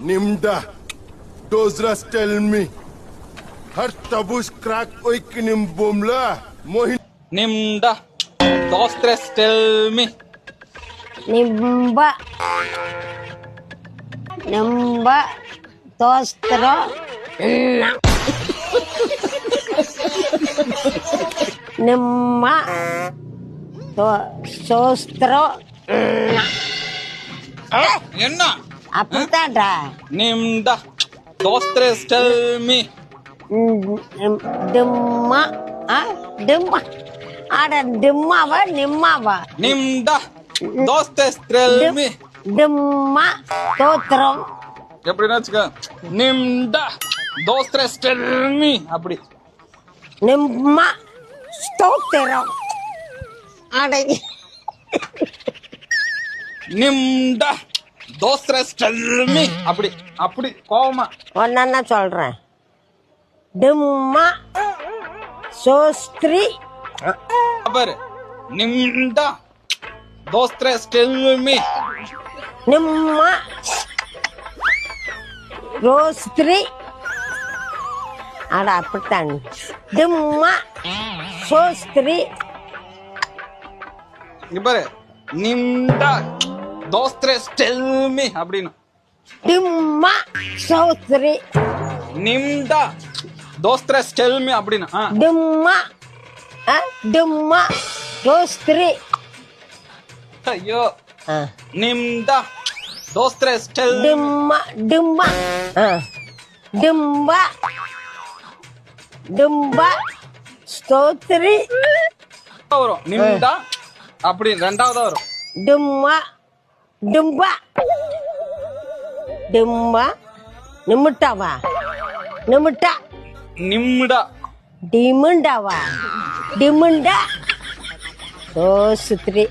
Nimda. Those rats tell me. Her tabus crack oikinim bomla. Mohin. Nimda. Dos tres tell me. Nimba. Nimba. Tostro. Nimma. Sostro. என்ன அப்படித்தான்டா. Nimda. Dos tres tell me. டிம்மா. டிம்மா. ஆட டிம்மாவா நிம்மாவா? Nimda. Dos tres tell me. டிம்மா தோத்திரம். எப்படின்னு வச்சுக்க. Nimda. Dos tres tell me. அப்படி. நிம்மா ஸ்தோத்திரம். அடை Nimda. Dos tres tell me. அப்படி அப்படி கோவமா. ஒன்னா சொல்றேன். டிம்மா சோஸ்திரி. பாரு. Nimda. Dos tres tell me. நிம்மா ரோஸ்திரி. அட அப்படித்தான். டிம்மா சோஸ்திரி. இங்க பாரு. Nimda. Dos tres tell me. அப்படின்னு. டிம்மா சோஸ்திரி. Nimda. Dos tres tell me. அப்படின்னு. டிம்மா டிம்மா ரோஸ்திரி. ஐயோ. Nimda. Dos tres tell me. டிம்மா டிம்மா டிம்பா டிம்பா ஸ்தோத்திரி. வரும். Nimda. அப்படி ரெண்டாவதா வரும். டிம்மா டிம்பா டிம்பா நிமிட்டாவா? நிமிட்டா. Nimda. டிமுண்டாவா? டிமுண்டா சோஸ்திரி.